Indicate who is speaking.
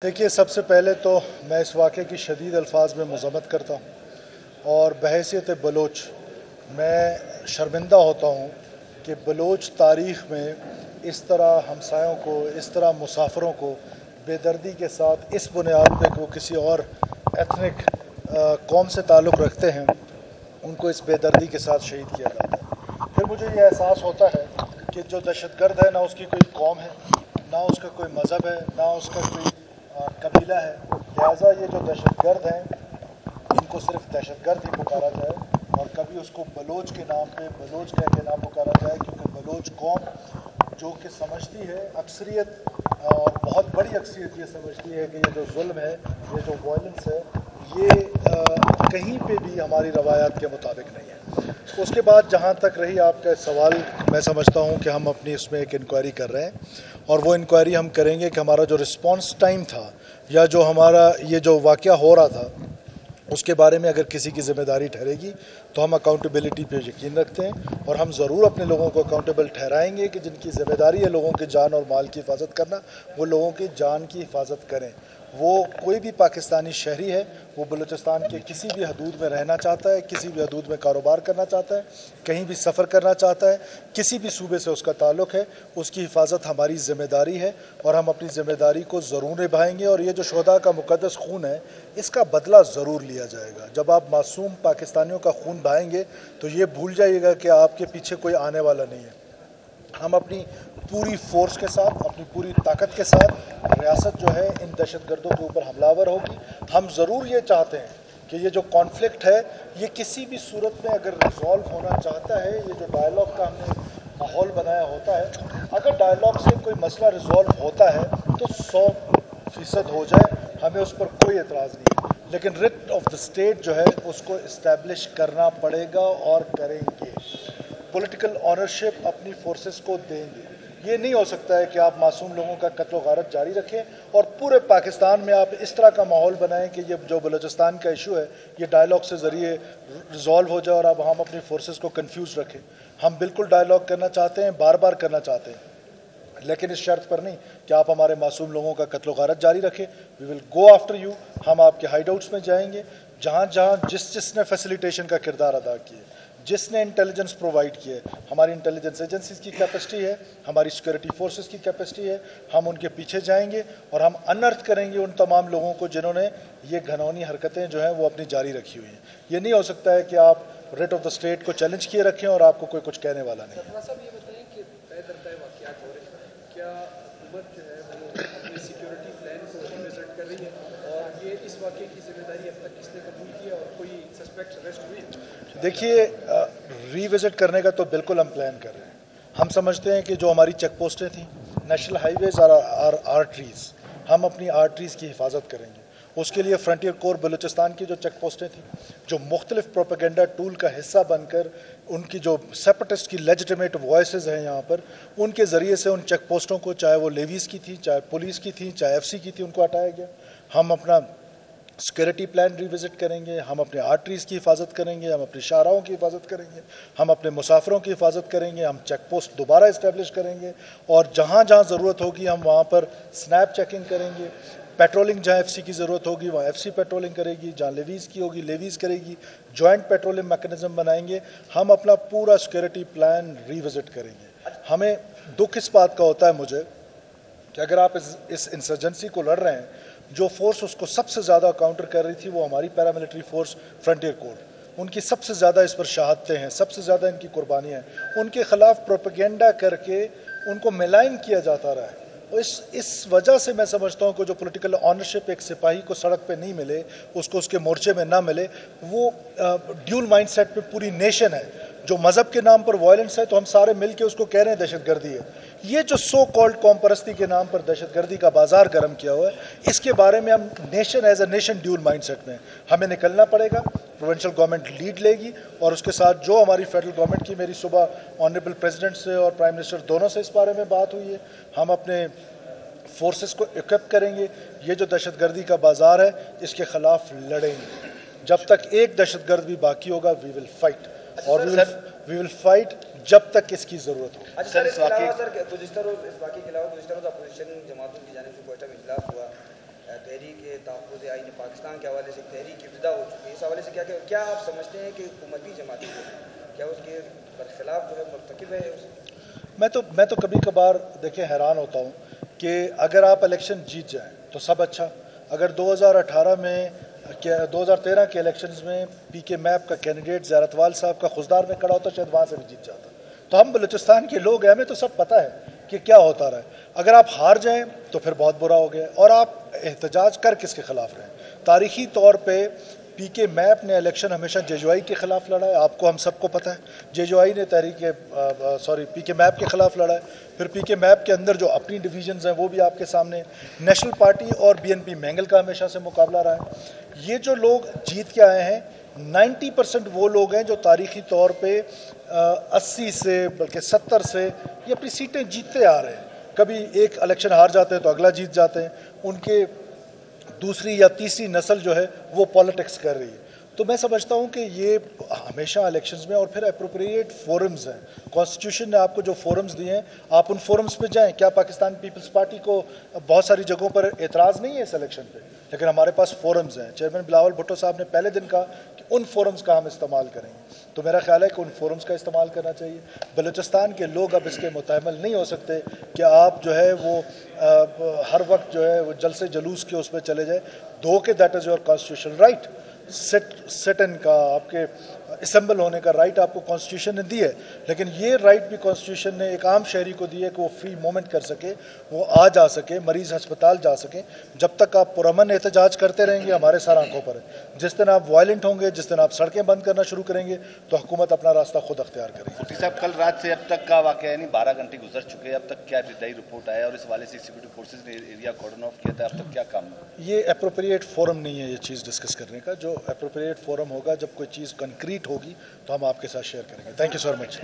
Speaker 1: देखिए, सबसे पहले तो मैं इस वाक़े की शदीद अल्फाज में मज़म्मत करता हूँ और बहैसियत बलोच मैं शर्मिंदा होता हूँ कि बलोच तारीख़ में इस तरह हमसायों को, इस तरह मुसाफिरों को बेदर्दी के साथ इस बुनियाद पे कि वो किसी और एथनिक कौम से ताल्लुक़ रखते हैं, उनको इस बेदर्दी के साथ शहीद किया जाता है। फिर मुझे ये एहसास होता है कि जो दहशतगर्द है, ना उसकी कोई कौम है, ना उसका कोई मज़हब है, ना उसका कोई कबीला है। लिहाजा ये जो दहशतगर्द हैं, इनको सिर्फ दहशतगर्द ही पुकारा जाए और कभी उसको बलोच के नाम पे बलोच कह के ना पुकारा जाए, क्योंकि बलोच कौम जो कि समझती है, अक्सरियत और बहुत बड़ी अक्सरियत ये समझती है कि ये जो जुल्म है, ये जो वायलेंस है, ये कहीं पे भी हमारी रवायात के मुताबिक नहीं है। उसके बाद जहाँ तक रही आपका सवाल, मैं समझता हूँ कि हम अपनी इसमें एक इंक्वायरी कर रहे हैं और वो इंक्वायरी हम करेंगे कि हमारा जो रिस्पांस टाइम था या जो हमारा ये जो वाक़या हो रहा था उसके बारे में अगर किसी की ज़िम्मेदारी ठहरेगी तो हम अकाउंटेबिलिटी पे यकीन रखते हैं और हम ज़रूर अपने लोगों को अकाउंटेबल ठहराएंगे कि जिनकी ज़िम्मेदारी है लोगों की जान और माल की हिफाजत करना, वो लोगों की जान की हिफाजत करें। वो कोई भी पाकिस्तानी शहरी है, वो बलूचिस्तान के किसी भी हदूद में रहना चाहता है, किसी भी हदूद में कारोबार करना चाहता है, कहीं भी सफ़र करना चाहता है, किसी भी सूबे से उसका ताल्लुक़ है, उसकी हिफाजत हमारी ज़िम्मेदारी है और हम अपनी ज़िम्मेदारी को ज़रूर निभाएंगे। और ये जो शुहदा का मुक़द्दस खून है, इसका बदला ज़रूर लिया जाएगा। जब आप मासूम पाकिस्तानियों का खून बहाएंगे तो ये भूल जाइएगा कि आपके पीछे कोई आने वाला नहीं है। हम अपनी पूरी फोर्स के साथ, अपनी पूरी ताकत के साथ रियासत जो है इन दहशतगर्दों के ऊपर हमलावर होगी। हम ज़रूर ये चाहते हैं कि ये जो कॉन्फ्लिक्ट है, ये किसी भी सूरत में अगर रिजॉल्व होना चाहता है, ये जो डायलॉग का हमने माहौल बनाया होता है, अगर डायलॉग से कोई मसला रिजॉल्व होता है तो 100% हो जाए, हमें उस पर कोई एतराज़ नहीं है। लेकिन रिट ऑफ द स्टेट जो है उसको इस्टेब्लिश करना पड़ेगा और करेंगे। पॉलिटिकल ऑनरशिप अपनी फोर्सेस को देंगे। ये नहीं हो सकता है कि आप मासूम लोगों का कत्ल गारत जारी रखें और पूरे पाकिस्तान में आप इस तरह का माहौल बनाएं कि ये जो बलूचिस्तान का इशू है ये डायलॉग से ज़रिए रिजॉल्व हो जाए और अब हम अपनी फोर्सेस को कंफ्यूज रखें। हम बिल्कुल डायलॉग करना चाहते हैं, बार बार करना चाहते हैं, लेकिन इस शर्त पर नहीं कि आप हमारे मासूम लोगों का कत्ल गारत जारी रखें। We will go after you. हम आपके हाइड आउट्स में जाएंगे, जहाँ जहाँ जिसने फैसिलिटेशन का किरदार अदा किया, जिसने इंटेलिजेंस प्रोवाइड किए, हमारी इंटेलिजेंस एजेंसीज की कैपेसिटी है, हमारी सिक्योरिटी फोर्सेस की कैपेसिटी है, हम उनके पीछे जाएंगे और हम अनर्थ करेंगे उन तमाम लोगों को जिन्होंने ये घनौनी हरकतें जो हैं वो अपनी जारी रखी हुई हैं। ये नहीं हो सकता है कि आप रेट ऑफ द स्टेट को चैलेंज किए रखें और आपको कोई कुछ कहने वाला नहीं है।
Speaker 2: क्या हुकूमत जो है वो अपनी सिक्योरिटी प्लान को रिविजिट कर रही है और ये इस वाक़े की जिम्मेदारी अब तक किसने कबूल की है और कोई सस्पेक्ट अरेस्ट हुए?
Speaker 1: देखिए, रिविजिट करने का तो बिल्कुल हम प्लान कर रहे हैं। हम समझते हैं कि जो हमारी चेक पोस्टें थी, नेशनल हाईवेज़ और आर्टरीज़, हम अपनी आर्टरीज़ की हिफाजत करेंगे। उसके लिए फ्रंटियर कोर बलूचिस्तान की जो चेक पोस्टें थी, जो मुख्तलिफ प्रोपेगेंडा टूल का हिस्सा बनकर उनकी जो सेपरेटिस्ट की लेजिटिमेट वॉइसेस हैं यहाँ पर, उनके ज़रिए से उन चेक पोस्टों को, चाहे वो लेवीज़ की थी, चाहे पुलिस की थी, चाहे FC की थी, उनको हटाया गया। हम अपना सिक्योरिटी प्लान रिविजिट करेंगे, हम अपने आर्टरीज़ की हिफाजत करेंगे, हम अपनी शाहराहों की हिफाजत करेंगे, हम अपने मुसाफिरों की हिफाजत करेंगे, हम चेक पोस्ट दोबारा इस्टेब्लिश करेंगे और जहाँ जहाँ ज़रूरत होगी हम वहाँ पर स्नैप चेकिंग करेंगे। पेट्रोलिंग जहाँ FC की ज़रूरत होगी वहाँ FC पेट्रोलिंग करेगी, जहाँ लेवीज़ की होगी लेवीज़ करेगी, जॉइंट पेट्रोलिंग मैकेनिज्म बनाएंगे। हम अपना पूरा सिक्योरिटी प्लान रिविजिट करेंगे। हमें दुख इस बात का होता है मुझे कि अगर आप इस इंसर्जेंसी को लड़ रहे हैं, जो फोर्स उसको सबसे ज़्यादा काउंटर कर रही थी वो हमारी पैरामिलिट्री फोर्स फ्रंटियर कोर, उनकी सबसे ज़्यादा इस पर शहादतें हैं, सबसे ज़्यादा इनकी कुर्बानियाँ हैं। उनके ख़िलाफ़ प्रोपेगेंडा करके उनको मिलाइन किया जाता रहा है। इस वजह से मैं समझता हूँ कि जो पॉलिटिकल ऑनरशिप एक सिपाही को सड़क पे नहीं मिले, उसको उसके मोर्चे में ना मिले, वो ड्यूल माइंडसेट पे पूरी नेशन है। जो मज़हब के नाम पर वायलेंस है तो हम सारे मिल के उसको कह रहे हैं दहशतगर्दी है। ये जो सो कॉल्ड कौम परस्ती के नाम पर दहशतगर्दी का बाजार गर्म किया हुआ है, इसके बारे में हम nation as a nation dual mindset में हमें निकलना पड़ेगा। प्रोविंशियल गवर्नमेंट लीड लेगी और उसके साथ जो हमारी फेडरल गवर्नमेंट की, मेरी सुबह ऑनरेबल प्रेसिडेंट से और प्राइम मिनिस्टर दोनों से इस बारे में बात हुई है, हम अपने फोर्सेस को इक्विप करेंगे। ये जो दहशतगर्दी का बाजार है इसके खिलाफ लड़ेंगे। जब तक एक दहशतगर्द भी बाकी होगा वी विल फाइट और वी विल फाइट जब तक इसकी ज़रूरत हो।
Speaker 3: अच्छा सर, इसके अलावा सर गुज़िश्ता रोज़ इस वाक़े के अलावा गुज़िश्ता रोज़ अपोजिशन जमातों की जानिब से कोयटा में इजलास हुआ, تحریک تحفظ آئین پاکستان کے حوالے سے تحریک کی ابتدا ہو چکی ہے. اس حوالے سے کیا آپ سمجھتے ہیں کہ حکومتی جماعتیں کیا اس کے برخلاف جو ہے مرتکب ہے؟
Speaker 1: میں تو کبھی کبھار دیکھیں حیران ہوتا ہوں کہ اگر آپ الیکشن جیت جائیں تو سب اچھا. اگر 2018 میں 2013 کے الیکشنز میں پی کے میپ کا کینڈیڈیٹ زیارتوال صاحب کا خضدار میں کھڑا ہوتا شاید وہاں سے بھی جیت جاتا. تو ہم بلوچستان کے لوگ ہیں, ہمیں تو سب پتہ ہے کہ کیا ہوتا رہا ہے. اگر آپ ہار جائیں تو پھر بہت برا ہو گیا. اور آپ احتجاج کر کس کے خلاف رہیں؟ تاریخی طور پہ پی کے میپ نے الیکشن ہمیشہ جے جو آئی کے خلاف لڑا ہے, آپ کو ہم سب کو پتہ ہے. جے جو آئی نے پی کے میپ کے خلاف لڑا ہے. پھر پی کے میپ کے اندر جو اپنی ڈویژنز ہیں وہ بھی آپ کے سامنے. نیشنل پارٹی اور بی این پی مینگل کا ہمیشہ سے مقابلہ رہا ہے. یہ جو لوگ جیت کے آئے ہیں 90% وہ لوگ ہیں جو تاریخی طور پہ 80 سے بلکہ 70 سے یہ اپنی سیٹیں جیتتے آ رہے ہیں. کبھی ایک الیکشن ہار جاتے ہیں تو اگلا جیت جاتے ہیں. ان کے دوسری یا تیسری نسل جو ہے وہ پالیٹکس کر رہی ہے. تو میں سمجھتا ہوں کہ یہ ہمیشہ الیکشنز میں. اور پھر اپروپریٹ فورمز ہیں. کانسٹیٹیوشن نے آپ کو جو فورمز دیے ہیں آپ ان فورمز پہ جائیں. کیا پاکستان پیپلز پارٹی کو بہت ساری جگہوں پر اعتراض نہیں ہے اس الیکشن پہ, لیکن ہمارے پاس فورمز ہیں. چیئرمین بلاول بھٹو صاحب نے پہلے دن کہا کہ ان فورمز کا ہم استعمال کریں گے. تو میرا خیال ہے کہ ان فورمز کا استعمال کرنا چاہیے. بلوچستان کے لوگ اب اس کے متحمل نہیں ہو سکتے کہ آپ جو ہے وہ ہر وقت جو ہے وہ جلسے جلوس کے اس پہ چلے جائیں. دو کہ that is your constitution right. سٹ ان کا آپ کے اسمبل ہونے کا رائٹ آپ کو کانسٹیٹیوشن نے دی ہے, لیکن یہ رائٹ بھی کانسٹیٹیوشن نے ایک عام شہری کو دی ہے کہ وہ فری مومنٹ کر سکے, وہ آ جا سکے, مریض ہسپتال جا سکے. جب تک آپ پرامن احتجاج کرتے رہیں گے ہمارے سر آنکھوں پر ہے. جس دن آپ وائلنٹ ہوں گے, جس دن آپ سڑکیں بند کرنا شروع کریں گے تو حکومت اپنا راستہ خود اختیار کرے گی.
Speaker 4: مفتی صاحب کل رات سے اب تک کا واقعہ یعنی 12 گھنٹے گزر چکے ہیں, اب تک کیا ابتدائی رپورٹ آیا اور اس حوالے سے سیکورٹی فورسز نے ایریا کارڈن آف کیا تھا, اب تک کیا کام ہوا؟
Speaker 1: یہ اپروپریٹ فورم نہیں ہے یہ چیز ڈسکس کرنے کا. جو اپروپریٹ فورم ہوگا جب کوئی چیز کنکریٹ ہوگی تو ہم آپ کے ساتھ شیئر کریں گے. Thank you so much.